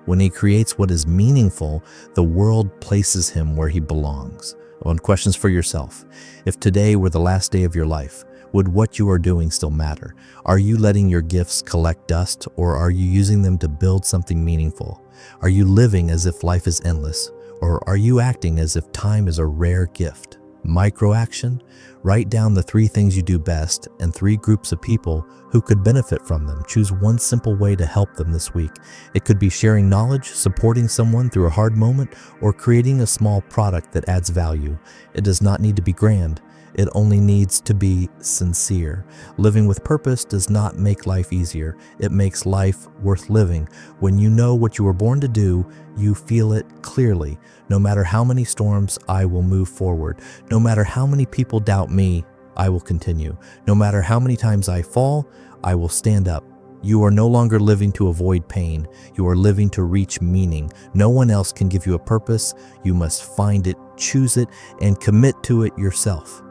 When he creates what is meaningful, the world places him where he belongs. On questions for yourself. If today were the last day of your life, would what you are doing still matter? Are you letting your gifts collect dust, or are you using them to build something meaningful? Are you living as if life is endless? Or are you acting as if time is a rare gift? Micro action? Write down the 3 things you do best and 3 groups of people who could benefit from them. Choose one simple way to help them this week. It could be sharing knowledge, supporting someone through a hard moment, or creating a small product that adds value. It does not need to be grand. It only needs to be sincere. Living with purpose does not make life easier. It makes life worth living. When you know what you were born to do, you feel it clearly. No matter how many storms, I will move forward. No matter how many people doubt me, I will continue. No matter how many times I fall, I will stand up. You are no longer living to avoid pain. You are living to reach meaning. No one else can give you a purpose. You must find it, choose it, and commit to it yourself.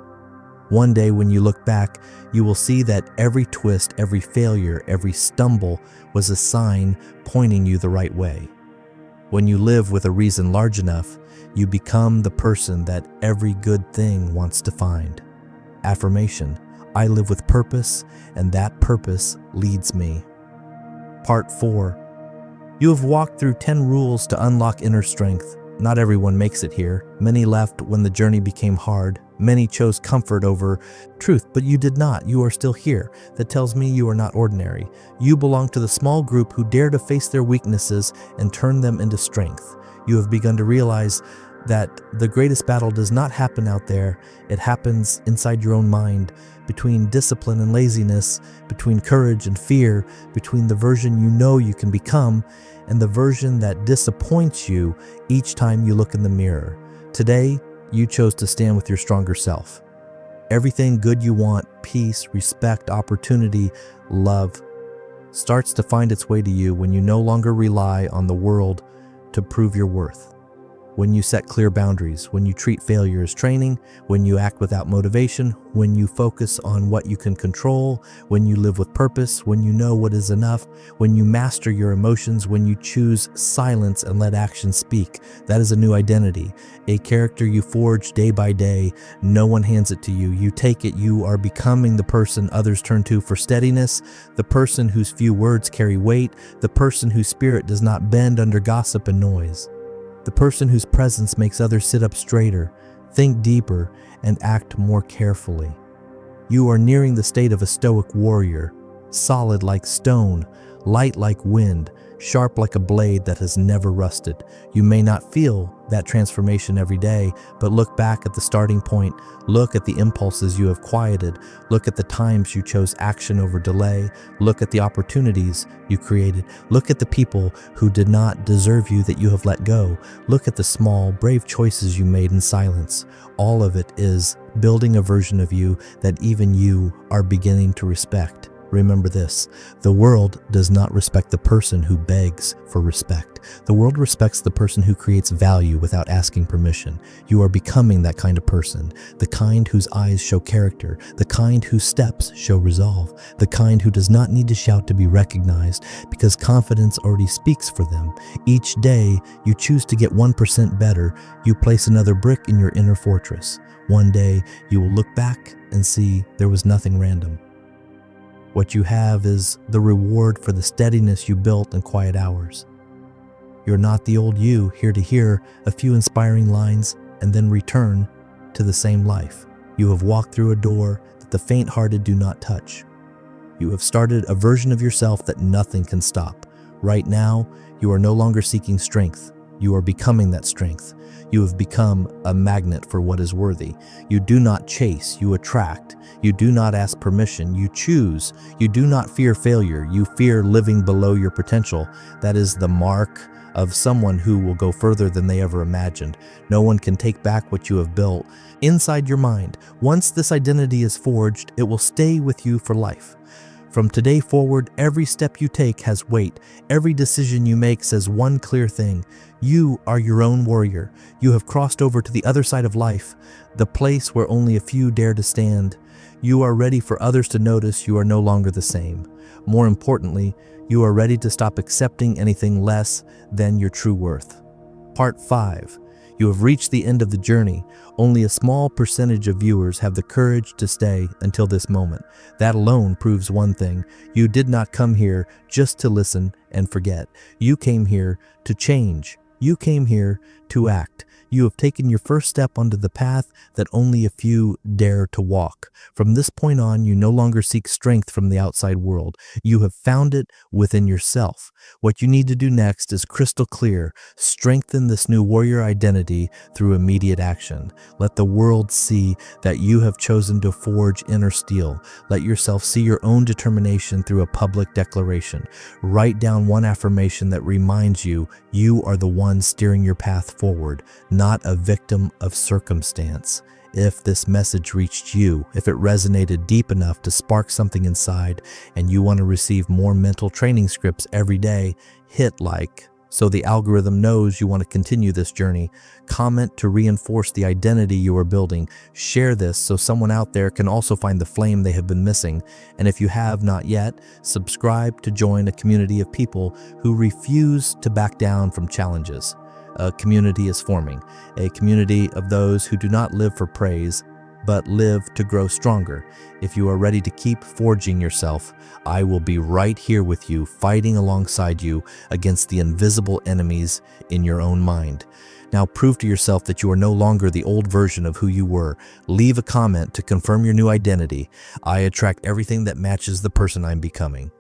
One day when you look back, you will see that every twist, every failure, every stumble was a sign pointing you the right way. When you live with a reason large enough, you become the person that every good thing wants to find. Affirmation: I live with purpose, and that purpose leads me. Part 4. You have walked through 10 rules to unlock inner strength. Not everyone makes it here. Many left when the journey became hard. Many chose comfort over truth, but you did not. You are still here. That tells me you are not ordinary. You belong to the small group who dare to face their weaknesses and turn them into strength. You have begun to realize that the greatest battle does not happen out there. It happens inside your own mind, between discipline and laziness, between courage and fear, between the version you know you can become and the version that disappoints you each time you look in the mirror. Today, you chose to stand with your stronger self. Everything good you want, peace, respect, opportunity, love, starts to find its way to you when you no longer rely on the world to prove your worth. When you set clear boundaries, when you treat failure as training, when you act without motivation, when you focus on what you can control, when you live with purpose, when you know what is enough, when you master your emotions, when you choose silence and let action speak, that is a new identity, a character you forge day by day. No one hands it to you. You take it. You are becoming the person others turn to for steadiness, the person whose few words carry weight, the person whose spirit does not bend under gossip and noise. The person whose presence makes others sit up straighter, think deeper, and act more carefully. You are nearing the state of a Stoic warrior, solid like stone, light like wind, sharp like a blade that has never rusted. You may not feel that transformation every day, but look back at the starting point. Look at the impulses you have quieted. Look at the times you chose action over delay. Look at the opportunities you created. Look at the people who did not deserve you that you have let go. Look at the small, brave choices you made in silence. All of it is building a version of you that even you are beginning to respect. Remember this: the world does not respect the person who begs for respect. The world respects the person who creates value without asking permission. You are becoming that kind of person, the kind whose eyes show character, the kind whose steps show resolve, the kind who does not need to shout to be recognized because confidence already speaks for them. Each day you choose to get 1% better, you place another brick in your inner fortress. One day you will look back and see there was nothing random. What you have is the reward for the steadiness you built in quiet hours. You're not the old you here to hear a few inspiring lines and then return to the same life. You have walked through a door that the faint-hearted do not touch. You have started a version of yourself that nothing can stop. Right now, you are no longer seeking strength. You are becoming that strength. You have become a magnet for what is worthy. You do not chase, you attract. You do not ask permission, you choose. You do not fear failure, you fear living below your potential. That is the mark of someone who will go further than they ever imagined. No one can take back what you have built inside your mind. Once this identity is forged, it will stay with you for life. From today forward, every step you take has weight. Every decision you make says one clear thing. You are your own warrior. You have crossed over to the other side of life, the place where only a few dare to stand. You are ready for others to notice you are no longer the same. More importantly, you are ready to stop accepting anything less than your true worth. Part 5. You have reached the end of the journey. Only a small percentage of viewers have the courage to stay until this moment. That alone proves one thing. You did not come here just to listen and forget. You came here to change. You came here to act. You have taken your first step onto the path that only a few dare to walk. From this point on, you no longer seek strength from the outside world. You have found it within yourself. What you need to do next is crystal clear. Strengthen this new warrior identity through immediate action. Let the world see that you have chosen to forge inner steel. Let yourself see your own determination through a public declaration. Write down one affirmation that reminds you you are the one steering your path forward, not a victim of circumstance. If this message reached you, if it resonated deep enough to spark something inside, and you want to receive more mental training scripts every day, hit like so the algorithm knows you want to continue this journey. Comment to reinforce the identity you are building. Share this so someone out there can also find the flame they have been missing. And if you have not yet, subscribe to join a community of people who refuse to back down from challenges. A community is forming, a community of those who do not live for praise, but live to grow stronger. If you are ready to keep forging yourself, I will be right here with you, fighting alongside you against the invisible enemies in your own mind. Now prove to yourself that you are no longer the old version of who you were. Leave a comment to confirm your new identity. I attract everything that matches the person I'm becoming.